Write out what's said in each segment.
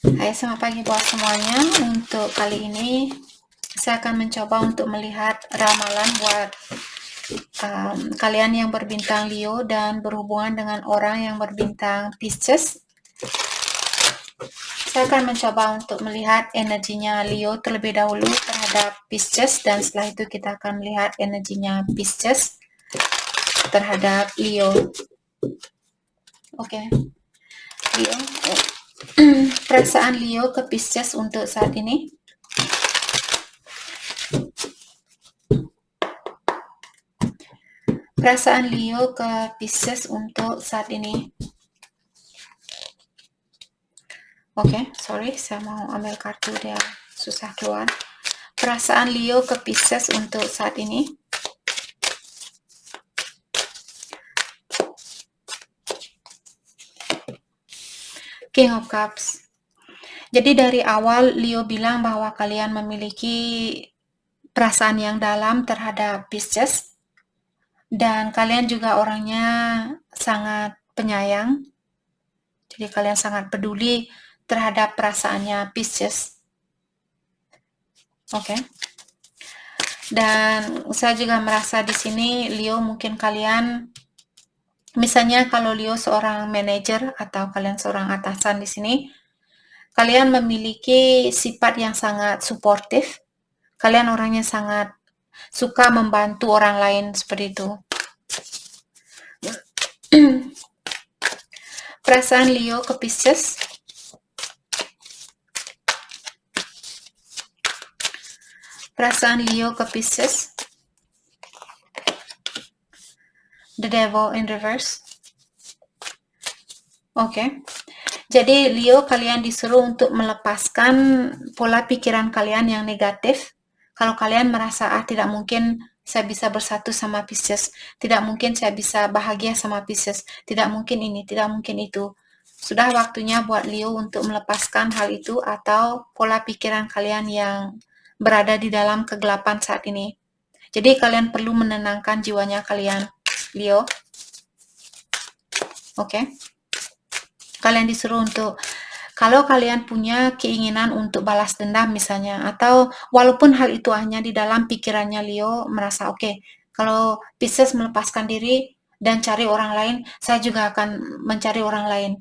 Hai, selamat pagi buat semuanya. Untuk kali ini saya akan mencoba untuk melihat ramalan buat kalian yang berbintang Leo dan berhubungan dengan orang yang berbintang Pisces. Saya akan mencoba untuk melihat energinya Leo terlebih dahulu terhadap Pisces, dan setelah itu kita akan melihat energinya Pisces terhadap Leo. Oke. Leo. Perasaan Leo ke Pisces untuk saat ini. Perasaan Leo ke Pisces untuk saat ini. Oke, sorry, saya mau ambil kartu, dia susah keluar. Perasaan Leo ke Pisces untuk saat ini. King of Cups. Jadi dari awal Leo bilang bahwa kalian memiliki perasaan yang dalam terhadap Pisces, dan kalian juga orangnya sangat penyayang. Jadi kalian sangat peduli terhadap perasaannya Pisces. Oke. Dan saya juga merasa di sini Leo, mungkin kalian, misalnya kalau Leo seorang manajer atau kalian seorang atasan di sini, kalian memiliki sifat yang sangat suportif. Kalian orangnya sangat suka membantu orang lain seperti itu. Perasaan Leo ke Pisces. Perasaan Leo ke Pisces. The Devil in reverse. Oke. Jadi Leo, kalian disuruh untuk melepaskan pola pikiran kalian yang negatif. Kalau kalian merasa tidak mungkin saya bisa bersatu sama Pisces, tidak mungkin saya bisa bahagia sama Pisces, tidak mungkin ini, tidak mungkin itu. Sudah waktunya buat Leo untuk melepaskan hal itu atau pola pikiran kalian yang berada di dalam kegelapan saat ini. Jadi kalian perlu menenangkan jiwanya kalian, Leo. Oke. Kalian disuruh untuk, kalau kalian punya keinginan untuk balas dendam misalnya, atau walaupun hal itu hanya di dalam pikirannya Leo merasa oke, kalau Pisces melepaskan diri dan cari orang lain, saya juga akan mencari orang lain.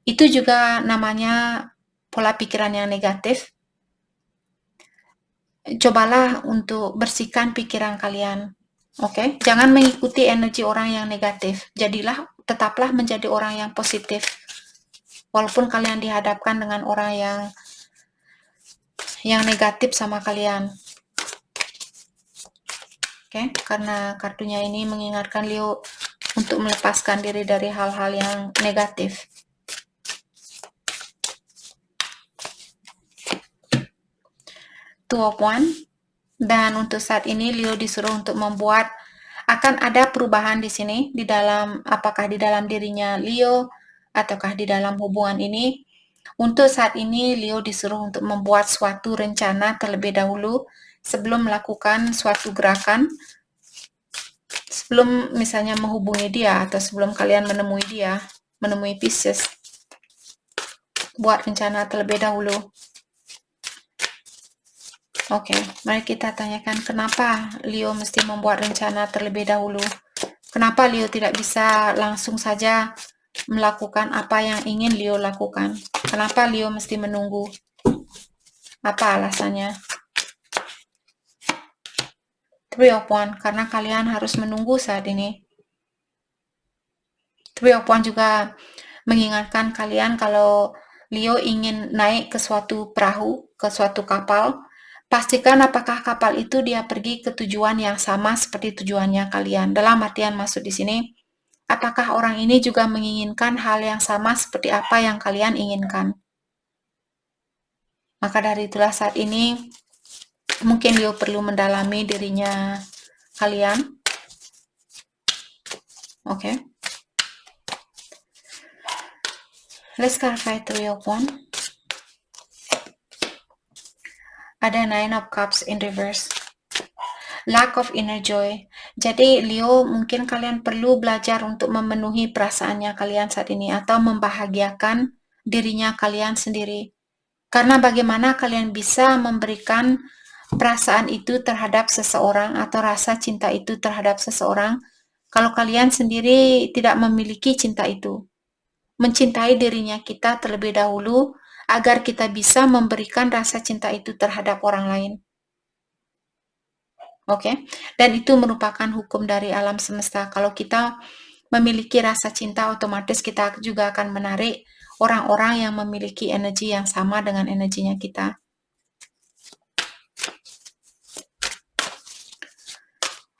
Itu juga namanya pola pikiran yang negatif. Cobalah untuk bersihkan pikiran kalian. Oke, jangan mengikuti energi orang yang negatif. Tetaplah menjadi orang yang positif. Walaupun kalian dihadapkan dengan orang yang negatif sama kalian. Oke, karena kartunya ini mengingatkan Leo untuk melepaskan diri dari hal-hal yang negatif. Two of Wands. Dan untuk saat ini Leo disuruh untuk membuat, akan ada perubahan di sini, di dalam, apakah di dalam dirinya Leo ataukah di dalam hubungan ini. Untuk saat ini Leo disuruh untuk membuat suatu rencana terlebih dahulu sebelum melakukan suatu gerakan, sebelum misalnya menghubungi dia atau sebelum kalian menemui Pisces. Buat rencana terlebih dahulu. Oke, mari kita tanyakan kenapa Leo mesti membuat rencana terlebih dahulu. Kenapa Leo tidak bisa langsung saja melakukan apa yang ingin Leo lakukan? Kenapa Leo mesti menunggu? Apa alasannya? Three of Wands, karena kalian harus menunggu saat ini. Three of Wands juga mengingatkan kalian kalau Leo ingin naik ke suatu perahu, ke suatu kapal. Pastikan apakah kapal itu dia pergi ke tujuan yang sama seperti tujuannya kalian. Dalam artian maksud di sini, apakah orang ini juga menginginkan hal yang sama seperti apa yang kalian inginkan? Maka dari itulah saat ini mungkin Leo perlu mendalami dirinya kalian. Oke. Let's clarify Three of Wands. Ada Nine of Cups in reverse. Lack of inner joy. Jadi Leo, mungkin kalian perlu belajar untuk memenuhi perasaannya kalian saat ini atau membahagiakan dirinya kalian sendiri. Karena bagaimana kalian bisa memberikan perasaan itu terhadap seseorang atau rasa cinta itu terhadap seseorang kalau kalian sendiri tidak memiliki cinta itu. Mencintai dirinya kita terlebih dahulu agar kita bisa memberikan rasa cinta itu terhadap orang lain. Oke, dan itu merupakan hukum dari alam semesta. Kalau kita memiliki rasa cinta, otomatis kita juga akan menarik orang-orang yang memiliki energi yang sama dengan energinya kita.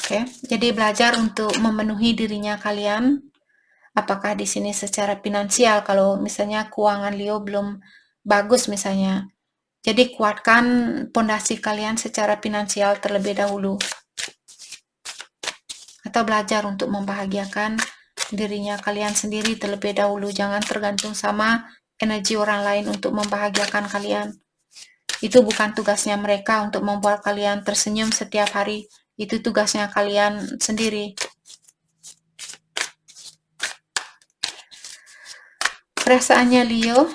Oke, jadi belajar untuk memenuhi dirinya kalian. Apakah di sini secara finansial, kalau misalnya keuangan Leo belum bagus misalnya. Jadi kuatkan pondasi kalian secara finansial terlebih dahulu. Atau belajar untuk membahagiakan dirinya kalian sendiri terlebih dahulu. Jangan tergantung sama energi orang lain untuk membahagiakan kalian. Itu bukan tugasnya mereka untuk membuat kalian tersenyum setiap hari. Itu tugasnya kalian sendiri. Perasaannya Leo,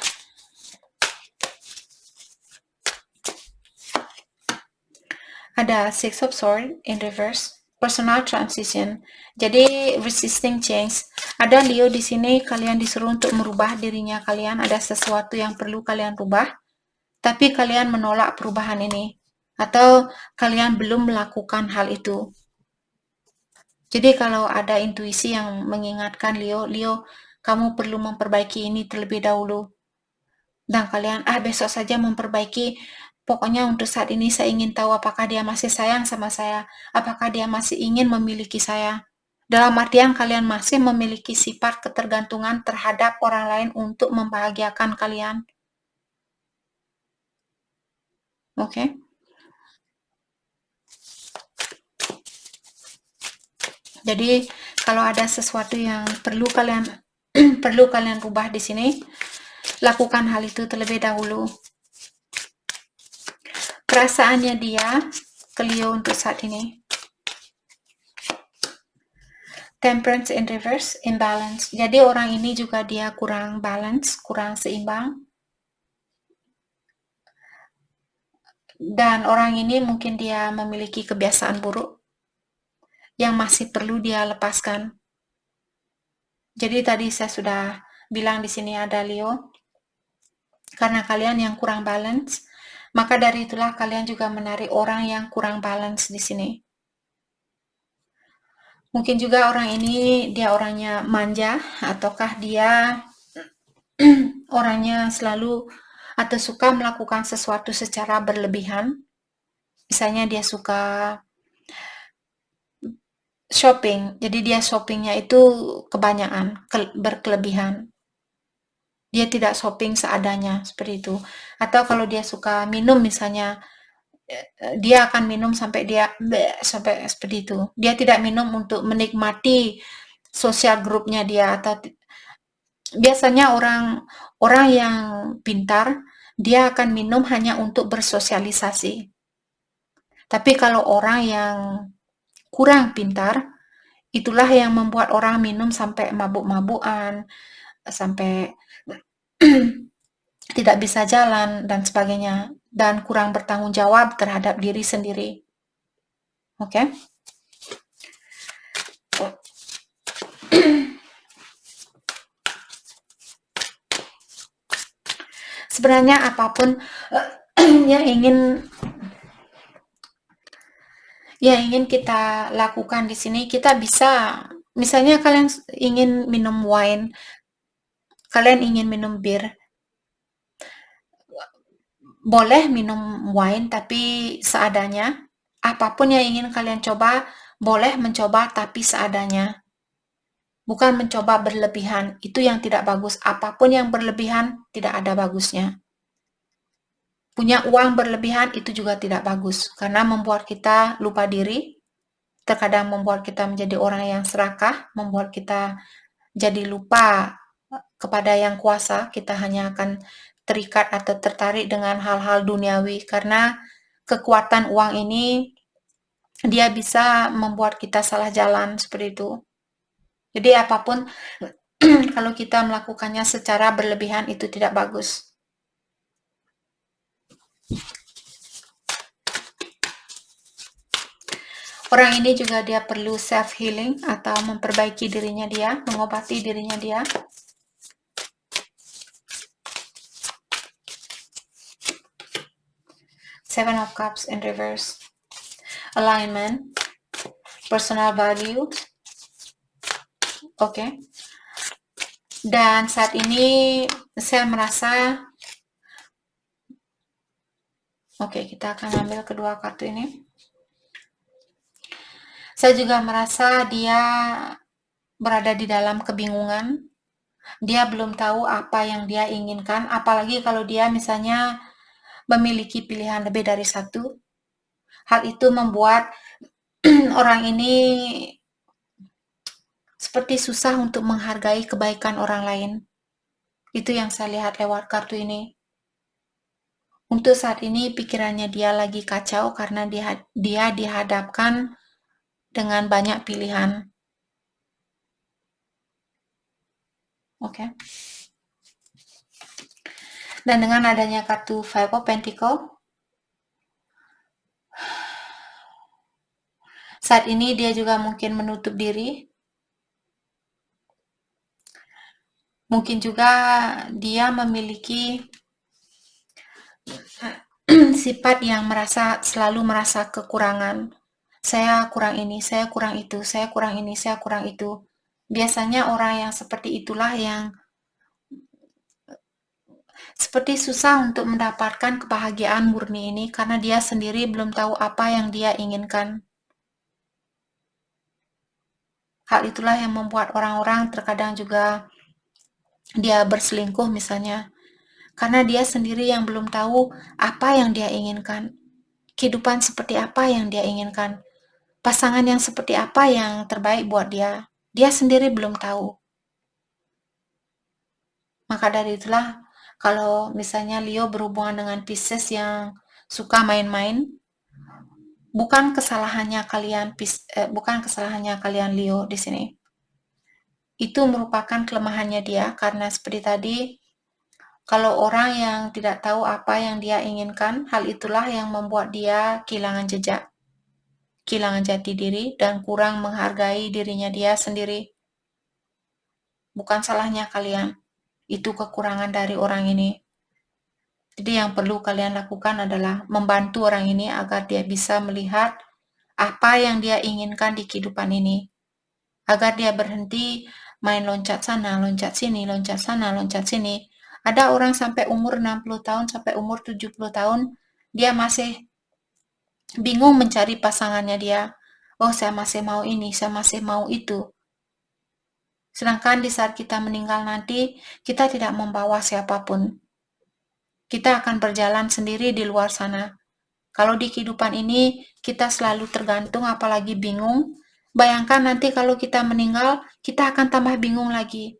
ada Six of Swords in reverse, personal transition. Jadi resisting change. Ada Leo di sini, kalian disuruh untuk merubah dirinya kalian. Ada sesuatu yang perlu kalian rubah, tapi kalian menolak perubahan ini, atau kalian belum melakukan hal itu. Jadi kalau ada intuisi yang mengingatkan Leo, kamu perlu memperbaiki ini terlebih dahulu. Dan kalian, besok saja memperbaiki. Pokoknya untuk saat ini saya ingin tahu apakah dia masih sayang sama saya, apakah dia masih ingin memiliki saya. Dalam artian kalian masih memiliki sifat ketergantungan terhadap orang lain untuk membahagiakan kalian. Oke? Jadi kalau ada sesuatu yang perlu kalian perlu kalian rubah di sini, lakukan hal itu terlebih dahulu. Perasaannya dia ke Leo untuk saat ini. Temperance in reverse, imbalance. Jadi orang ini juga dia kurang balance, kurang seimbang. Dan orang ini mungkin dia memiliki kebiasaan buruk yang masih perlu dia lepaskan. Jadi tadi saya sudah bilang di sini ada Leo. Karena kalian yang kurang balance, maka dari itulah kalian juga menarik orang yang kurang balance di sini. Mungkin juga orang ini dia orangnya manja, ataukah dia orangnya selalu atau suka melakukan sesuatu secara berlebihan. Misalnya dia suka shopping, jadi dia shoppingnya itu kebanyakan, berkelebihan. Dia tidak shopping seadanya, seperti itu. Atau kalau dia suka minum misalnya, dia akan minum sampai dia sampai seperti itu. Dia tidak minum untuk menikmati sosial grupnya dia, atau biasanya orang yang pintar dia akan minum hanya untuk bersosialisasi. Tapi kalau orang yang kurang pintar, itulah yang membuat orang minum sampai mabuk-mabukan, sampai tidak bisa jalan dan sebagainya, dan kurang bertanggung jawab terhadap diri sendiri. Oke? Sebenarnya apapun yang ingin kita lakukan di sini, kita bisa, misalnya kalian ingin minum wine, kalian ingin minum bir, boleh minum wine tapi seadanya. Apapun yang ingin kalian coba, boleh mencoba tapi seadanya. Bukan mencoba berlebihan, itu yang tidak bagus. Apapun yang berlebihan, tidak ada bagusnya. Punya uang berlebihan, itu juga tidak bagus. Karena membuat kita lupa diri, terkadang membuat kita menjadi orang yang serakah, membuat kita jadi lupa kepada yang kuasa. Kita hanya akan terikat atau tertarik dengan hal-hal duniawi, karena kekuatan uang ini dia bisa membuat kita salah jalan, seperti itu. Jadi apapun kalau kita melakukannya secara berlebihan itu tidak bagus. Orang ini juga dia perlu self healing atau memperbaiki dirinya dia, mengobati dirinya dia. Seven of Cups in reverse. Alignment, personal value. Oke. Dan saat ini saya merasa kita akan ambil kedua kartu ini. Saya juga merasa dia berada di dalam kebingungan. Dia belum tahu apa yang dia inginkan, apalagi kalau dia misalnya memiliki pilihan lebih dari satu. Hal itu membuat orang ini seperti susah untuk menghargai kebaikan orang lain. Itu yang saya lihat lewat kartu ini. Untuk saat ini pikirannya dia lagi kacau karena dia dihadapkan dengan banyak pilihan. Oke. Dan dengan adanya kartu Five of Pentacles, saat ini dia juga mungkin menutup diri. Mungkin juga dia memiliki sifat yang selalu merasa kekurangan. Saya kurang ini, saya kurang itu, saya kurang ini, saya kurang itu. Biasanya orang yang seperti itulah yang seperti susah untuk mendapatkan kebahagiaan murni ini karena dia sendiri belum tahu apa yang dia inginkan. Hal itulah yang membuat orang-orang terkadang juga dia berselingkuh misalnya. Karena dia sendiri yang belum tahu apa yang dia inginkan. Kehidupan seperti apa yang dia inginkan. Pasangan yang seperti apa yang terbaik buat dia. Dia sendiri belum tahu. Maka dari itulah, kalau misalnya Leo berhubungan dengan Pisces yang suka main-main, bukan kesalahannya kalian Leo di sini. Itu merupakan kelemahannya dia karena seperti tadi, kalau orang yang tidak tahu apa yang dia inginkan, hal itulah yang membuat dia kehilangan jejak, kehilangan jati diri, dan kurang menghargai dirinya dia sendiri. Bukan salahnya kalian, itu kekurangan dari orang ini. Jadi yang perlu kalian lakukan adalah membantu orang ini agar dia bisa melihat apa yang dia inginkan di kehidupan ini. Agar dia berhenti main loncat sana, loncat sini, loncat sana, loncat sini. Ada orang sampai umur 60 tahun, sampai umur 70 tahun, dia masih bingung mencari pasangannya dia. Oh, saya masih mau ini, saya masih mau itu. Sedangkan di saat kita meninggal nanti, kita tidak membawa siapapun. Kita akan berjalan sendiri di luar sana. Kalau di kehidupan ini kita selalu tergantung apalagi bingung, bayangkan nanti kalau kita meninggal, kita akan tambah bingung lagi.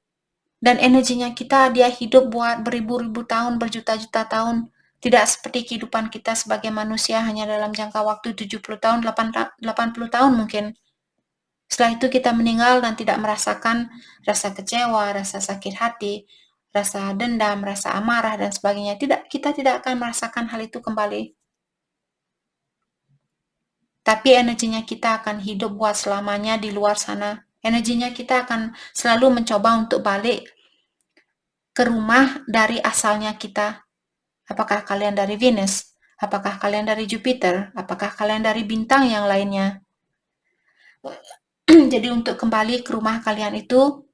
Dan energinya kita dia hidup buat beribu-ribu tahun, berjuta-juta tahun. Tidak seperti kehidupan kita sebagai manusia hanya dalam jangka waktu 70 tahun, 80 tahun mungkin. Setelah itu kita meninggal dan tidak merasakan rasa kecewa, rasa sakit hati, rasa dendam, rasa amarah, dan sebagainya. Kita tidak akan merasakan hal itu kembali. Tapi energinya kita akan hidup buat selamanya di luar sana. Energinya kita akan selalu mencoba untuk balik ke rumah dari asalnya kita. Apakah kalian dari Venus? Apakah kalian dari Jupiter? Apakah kalian dari bintang yang lainnya? Jadi untuk kembali ke rumah kalian itu,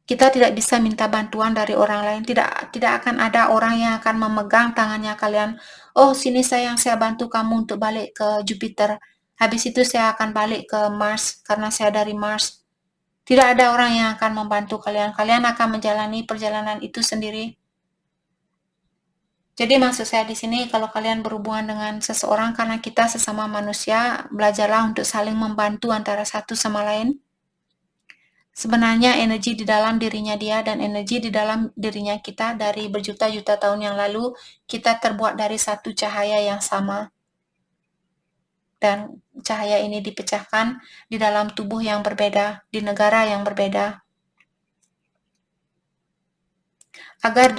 kita tidak bisa minta bantuan dari orang lain. Tidak akan ada orang yang akan memegang tangannya kalian. Oh, sini sayang, saya bantu kamu untuk balik ke Jupiter. Habis itu saya akan balik ke Mars karena saya dari Mars. Tidak ada orang yang akan membantu kalian. Kalian akan menjalani perjalanan itu sendiri. Jadi maksud saya di sini kalau kalian berhubungan dengan seseorang karena kita sesama manusia, belajarlah untuk saling membantu antara satu sama lain. Sebenarnya energi di dalam dirinya dia dan energi di dalam dirinya kita dari berjuta-juta tahun yang lalu, kita terbuat dari satu cahaya yang sama. Dan cahaya ini dipecahkan di dalam tubuh yang berbeda, di negara yang berbeda. Agar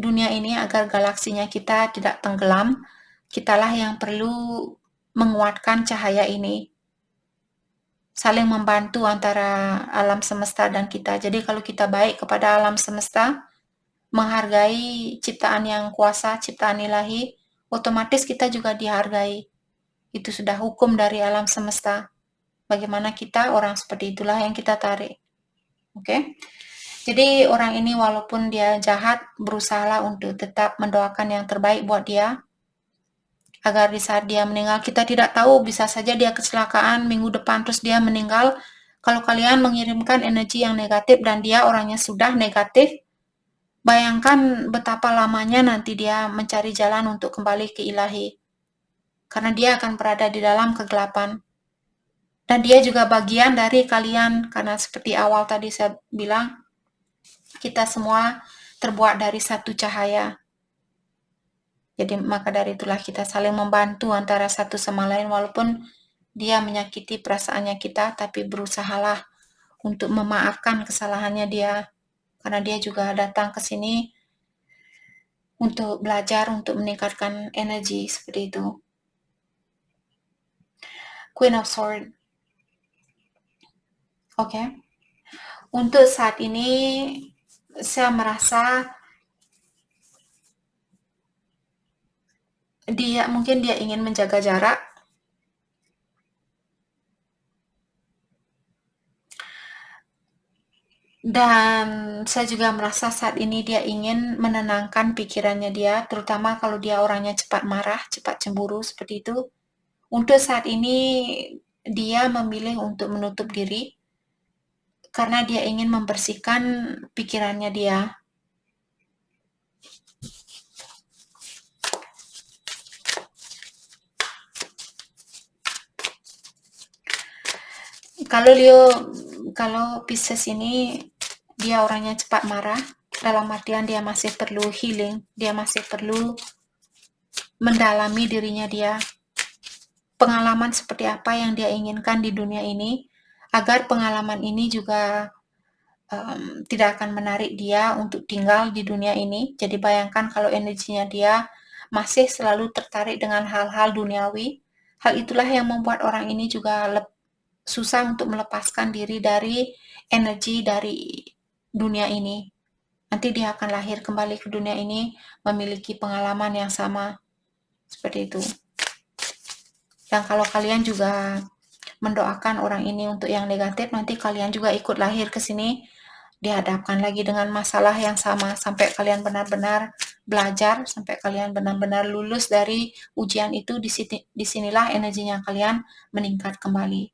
dunia ini agar galaksinya kita tidak tenggelam, kitalah yang perlu menguatkan cahaya ini. Saling membantu antara alam semesta dan kita. Jadi kalau kita baik kepada alam semesta, menghargai ciptaan yang kuasa, ciptaan ilahi, otomatis kita juga dihargai. Itu sudah hukum dari alam semesta. Bagaimana kita, orang seperti itulah yang kita tarik. Oke? Jadi orang ini walaupun dia jahat, berusahalah untuk tetap mendoakan yang terbaik buat dia, agar di saat dia meninggal, kita tidak tahu, bisa saja dia kecelakaan minggu depan terus dia meninggal. Kalau kalian mengirimkan energi yang negatif dan dia orangnya sudah negatif, bayangkan betapa lamanya nanti dia mencari jalan untuk kembali ke ilahi. Karena dia akan berada di dalam kegelapan. Dan dia juga bagian dari kalian, karena seperti awal tadi saya bilang, kita semua terbuat dari satu cahaya. Jadi maka dari itulah kita saling membantu antara satu sama lain, walaupun dia menyakiti perasaannya kita, tapi berusahalah untuk memaafkan kesalahannya dia, karena dia juga datang ke sini untuk belajar, untuk meningkatkan energi seperti itu. Queen of Swords. Oke. Untuk saat ini saya merasa mungkin dia ingin menjaga jarak. Dan saya juga merasa saat ini dia ingin menenangkan pikirannya dia, terutama kalau dia orangnya cepat marah, cepat cemburu seperti itu. Untuk saat ini dia memilih untuk menutup diri karena dia ingin membersihkan pikirannya dia. Kalau Pisces ini dia orangnya cepat marah, dalam artian dia masih perlu healing, dia masih perlu mendalami dirinya dia, pengalaman seperti apa yang dia inginkan di dunia ini, agar pengalaman ini juga tidak akan menarik dia untuk tinggal di dunia ini. Jadi bayangkan kalau energinya dia masih selalu tertarik dengan hal-hal duniawi, hal itulah yang membuat orang ini juga susah untuk melepaskan diri dari energi dari dunia ini. Nanti dia akan lahir kembali ke dunia ini memiliki pengalaman yang sama seperti itu. Dan kalau kalian juga mendoakan orang ini untuk yang negatif, nanti kalian juga ikut lahir ke sini, dihadapkan lagi dengan masalah yang sama sampai kalian benar-benar belajar, sampai kalian benar-benar lulus dari ujian itu. Disinilah energinya kalian meningkat kembali.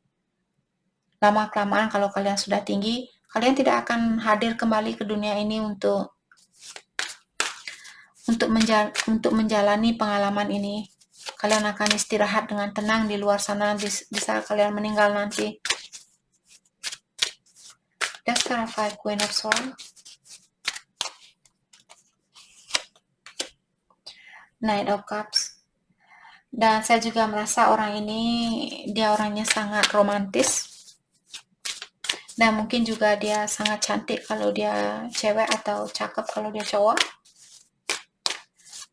Lama-kelamaan kalau kalian sudah tinggi, kalian tidak akan hadir kembali ke dunia ini untuk menjalani pengalaman ini. Kalian akan istirahat dengan tenang di luar sana di saat kalian meninggal nanti. That's kind of like Queen of Swords. Knight of Cups. Dan saya juga merasa orang ini dia orangnya sangat romantis. Dan mungkin juga dia sangat cantik kalau dia cewek atau cakep kalau dia cowok.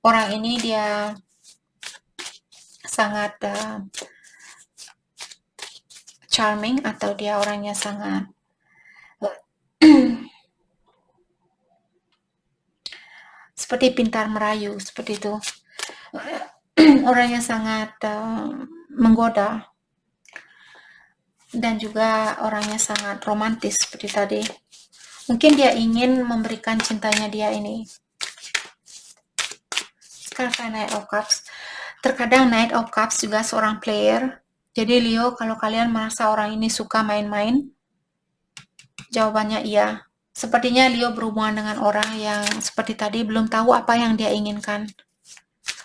Orang ini dia sangat charming atau dia orangnya sangat seperti pintar merayu, seperti itu. Orangnya sangat menggoda. Dan juga orangnya sangat romantis seperti tadi. Mungkin dia ingin memberikan cintanya dia ini. Sekarang Knight of Cups. Terkadang Knight of Cups juga seorang player. Jadi Leo, kalau kalian merasa orang ini suka main-main, jawabannya iya. Sepertinya Leo berhubungan dengan orang yang seperti tadi belum tahu apa yang dia inginkan.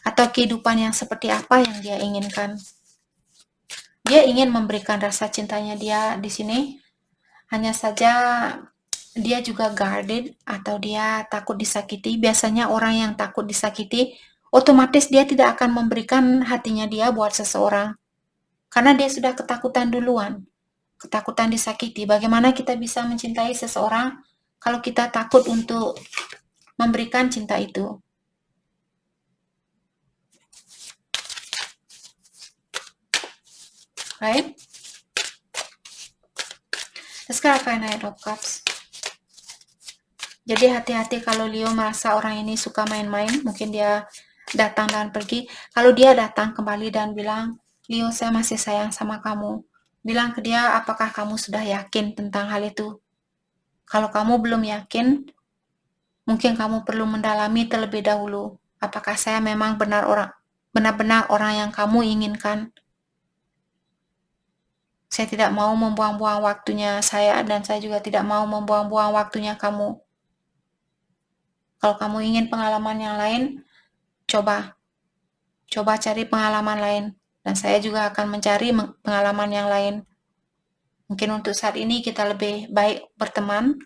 Atau kehidupan yang seperti apa yang dia inginkan. Dia ingin memberikan rasa cintanya dia di sini. Hanya saja dia juga guarded atau dia takut disakiti. Biasanya orang yang takut disakiti, otomatis dia tidak akan memberikan hatinya dia buat seseorang. Karena dia sudah ketakutan duluan. Ketakutan disakiti. Bagaimana kita bisa mencintai seseorang kalau kita takut untuk memberikan cinta itu? right? Sekarang Knight of Cups. Jadi hati-hati kalau Leo merasa orang ini suka main-main, mungkin dia datang dan pergi. Kalau dia datang kembali dan bilang, Leo saya masih sayang sama kamu. Bilang ke dia, apakah kamu sudah yakin tentang hal itu? Kalau kamu belum yakin, mungkin kamu perlu mendalami terlebih dahulu. Apakah saya memang benar-benar orang yang kamu inginkan? Saya tidak mau membuang-buang waktunya saya, dan saya juga tidak mau membuang-buang waktunya kamu. Kalau kamu ingin pengalaman yang lain, coba cari pengalaman lain. Dan saya juga akan mencari pengalaman yang lain. Mungkin untuk saat ini kita lebih baik berteman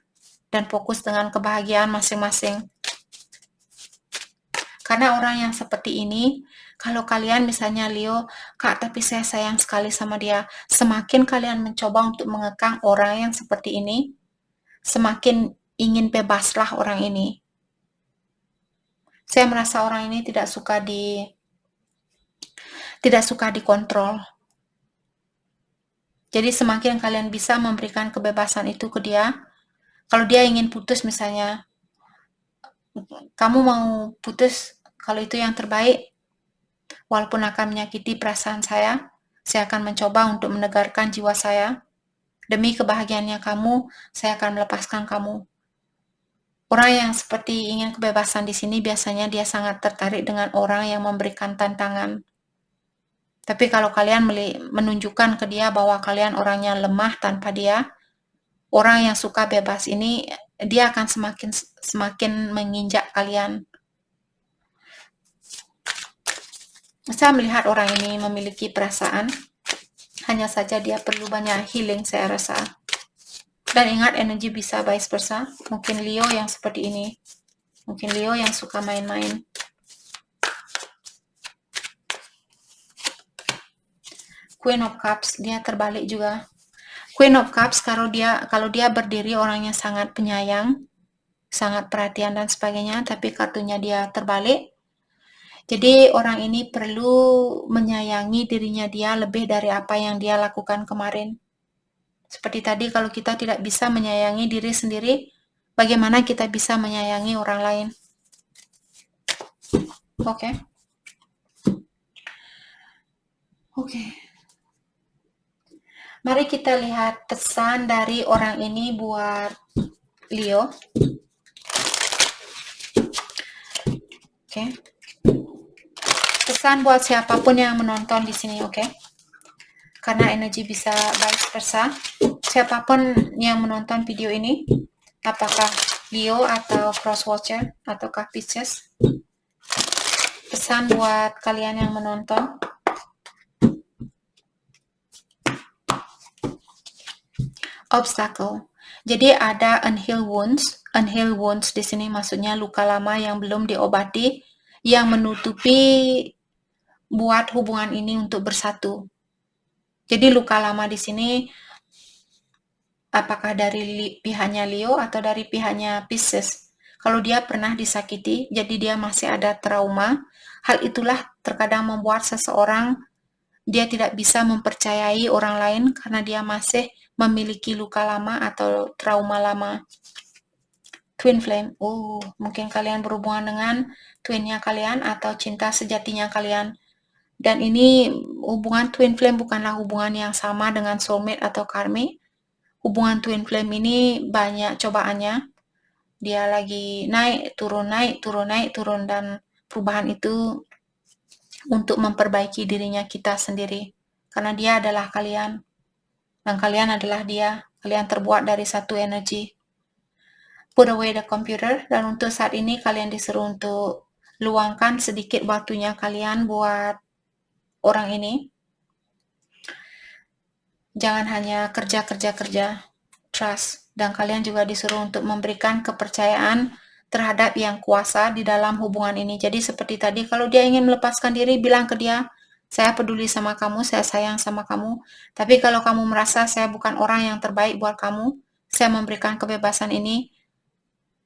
dan fokus dengan kebahagiaan masing-masing. Karena orang yang seperti ini, kalau kalian misalnya Leo, Kak tapi saya sayang sekali sama dia, semakin kalian mencoba untuk mengekang orang yang seperti ini, semakin ingin bebaslah orang ini. Saya merasa orang ini tidak suka dikontrol. Jadi semakin kalian bisa memberikan kebebasan itu ke dia, kalau dia ingin putus misalnya, kamu mau putus, kalau itu yang terbaik, walaupun akan menyakiti perasaan saya akan mencoba untuk menegarkan jiwa saya. Demi kebahagiaannya kamu, saya akan melepaskan kamu. Orang yang seperti ingin kebebasan di sini biasanya dia sangat tertarik dengan orang yang memberikan tantangan. Tapi kalau kalian menunjukkan ke dia bahwa kalian orangnya lemah tanpa dia, orang yang suka bebas ini, dia akan semakin menginjak kalian. Saya melihat orang ini memiliki perasaan, hanya saja dia perlu banyak healing saya rasa. Dan ingat, energi bisa vice versa. Mungkin Leo yang seperti ini. Mungkin Leo yang suka main-main. Queen of Cups, dia terbalik juga. Queen of Cups, kalau dia berdiri orangnya sangat penyayang, sangat perhatian dan sebagainya, tapi kartunya dia terbalik. Jadi orang ini perlu menyayangi dirinya dia lebih dari apa yang dia lakukan kemarin. Seperti tadi, kalau kita tidak bisa menyayangi diri sendiri, bagaimana kita bisa menyayangi orang lain? Oke. Mari kita lihat pesan dari orang ini buat Leo. Oke. Pesan buat siapapun yang menonton di sini, oke? Karena energi bisa vice versa. Siapapun yang menonton video ini, apakah Leo atau cross watcher ataukah Pisces, pesan buat kalian yang menonton. Obstacle. Jadi ada unhealed wounds. Unhealed wounds di sini maksudnya luka lama yang belum diobati, yang menutupi buat hubungan ini untuk bersatu. Jadi luka lama di sini apakah dari pihaknya Leo atau dari pihaknya Pisces. Kalau dia pernah disakiti, jadi dia masih ada trauma. Hal itulah terkadang membuat seseorang dia tidak bisa mempercayai orang lain karena dia masih memiliki luka lama atau trauma lama. Twin flame. Mungkin kalian berhubungan dengan twinnya kalian atau cinta sejatinya kalian. Dan ini hubungan twin flame bukanlah hubungan yang sama dengan soulmate atau karmic. Hubungan twin flame ini banyak cobaannya. Dia lagi naik, turun, dan perubahan itu untuk memperbaiki dirinya kita sendiri. Karena dia adalah kalian, dan kalian adalah dia. Kalian terbuat dari satu energi. Put away the computer, dan untuk saat ini kalian disuruh untuk luangkan sedikit waktunya kalian buat orang ini. Jangan hanya kerja. Trust. Dan kalian juga disuruh untuk memberikan kepercayaan terhadap yang kuasa di dalam hubungan ini. Jadi seperti tadi, kalau dia ingin melepaskan diri, bilang ke dia, saya peduli sama kamu, saya sayang sama kamu. Tapi kalau kamu merasa saya bukan orang yang terbaik buat kamu, saya memberikan kebebasan ini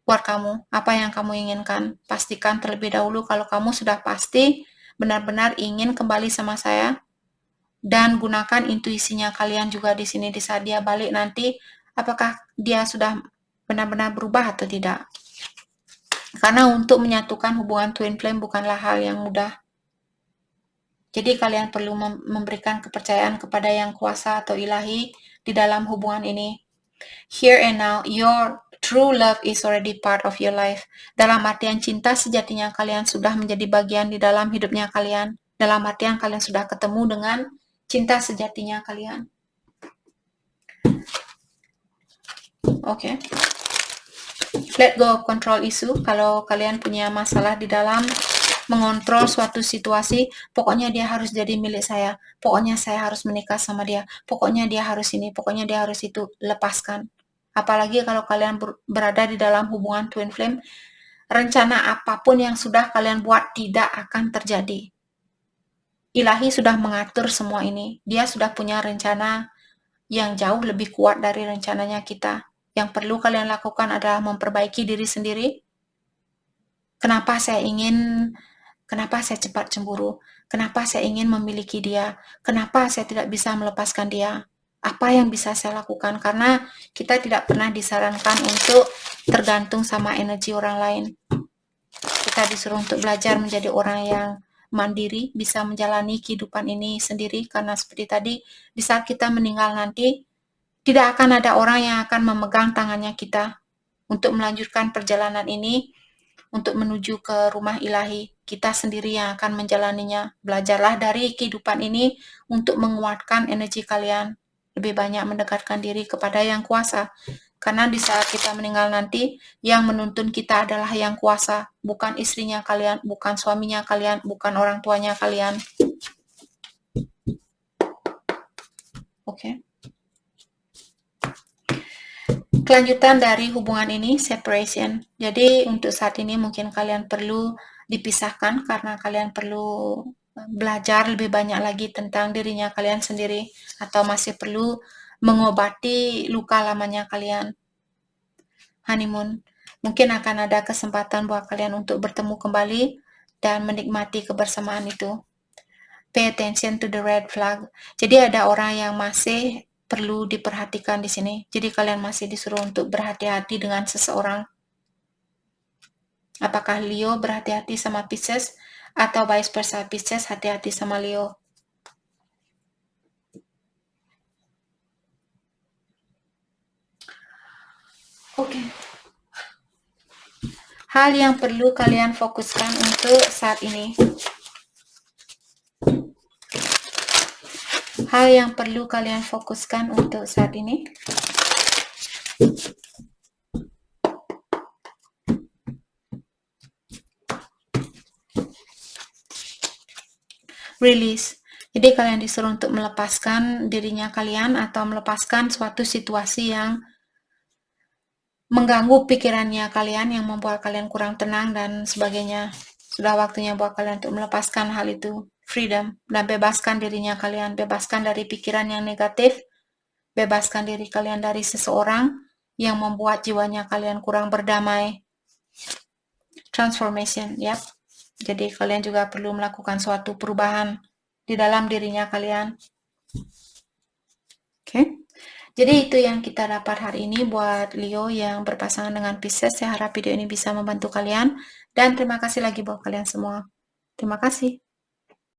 buat kamu. Apa yang kamu inginkan? Pastikan terlebih dahulu kalau kamu sudah pasti benar-benar ingin kembali sama saya, Dan gunakan intuisinya kalian juga di sini di saat dia balik nanti, apakah dia sudah benar-benar berubah atau tidak. Karena untuk menyatukan hubungan twin flame bukanlah hal yang mudah. Jadi kalian perlu memberikan kepercayaan kepada yang kuasa atau ilahi di dalam hubungan ini. Here and now, your true love is already part of your life. Dalam artian cinta sejatinya kalian sudah menjadi bagian di dalam hidupnya kalian. Dalam artian kalian sudah ketemu dengan cinta sejatinya kalian. Oke. Let go of control issue. Kalau kalian punya masalah di dalam mengontrol suatu situasi, pokoknya dia harus jadi milik saya, pokoknya saya harus menikah sama dia, pokoknya dia harus ini, pokoknya dia harus itu, lepaskan. Apalagi kalau kalian berada di dalam hubungan twin flame, rencana apapun yang sudah kalian buat tidak akan terjadi. Ilahi sudah mengatur semua ini, dia sudah punya rencana yang jauh lebih kuat dari rencananya kita. Yang perlu kalian lakukan adalah memperbaiki diri sendiri. Kenapa saya cepat cemburu? Kenapa saya ingin memiliki dia? Kenapa saya tidak bisa melepaskan dia? Apa yang bisa saya lakukan? Karena kita tidak pernah disarankan untuk tergantung sama energi orang lain. Kita disuruh untuk belajar menjadi orang yang mandiri, bisa menjalani kehidupan ini sendiri. Karena seperti tadi, di saat kita meninggal nanti, tidak akan ada orang yang akan memegang tangannya kita untuk melanjutkan perjalanan ini, untuk menuju ke rumah ilahi. Kita sendiri yang akan menjalaninya. Belajarlah dari kehidupan ini untuk menguatkan energi kalian. Lebih banyak mendekatkan diri kepada yang kuasa. Karena di saat kita meninggal nanti, yang menuntun kita adalah yang kuasa. Bukan istrinya kalian, bukan suaminya kalian, bukan orang tuanya kalian. Oke. Kelanjutan dari hubungan ini, separation. Jadi untuk saat ini mungkin kalian perlu dipisahkan karena kalian perlu belajar lebih banyak lagi tentang dirinya kalian sendiri, atau masih perlu mengobati luka lamanya kalian. Honeymoon. Mungkin akan ada kesempatan buat kalian untuk bertemu kembali dan menikmati kebersamaan itu. Pay attention to the red flag. Jadi ada orang yang masih perlu diperhatikan di sini. Jadi kalian masih disuruh untuk berhati-hati dengan seseorang. Apakah Leo berhati-hati sama Pisces atau vice versa, Pisces hati-hati sama Leo. Oke. Hal yang perlu kalian fokuskan untuk saat ini. Hal yang perlu kalian fokuskan untuk saat ini. Release. Jadi kalian disuruh untuk melepaskan dirinya kalian atau melepaskan suatu situasi yang mengganggu pikirannya kalian, yang membuat kalian kurang tenang dan sebagainya. Sudah waktunya buat kalian untuk melepaskan hal itu. Freedom. Dan bebaskan dirinya kalian. Bebaskan dari pikiran yang negatif. Bebaskan diri kalian dari seseorang yang membuat jiwanya kalian kurang berdamai. Transformation, yap. Jadi kalian juga perlu melakukan suatu perubahan di dalam dirinya kalian. Oke. Jadi itu yang kita dapat hari ini buat Leo yang berpasangan dengan Pisces. Saya harap video ini bisa membantu kalian. Dan terima kasih lagi buat kalian semua. Terima kasih.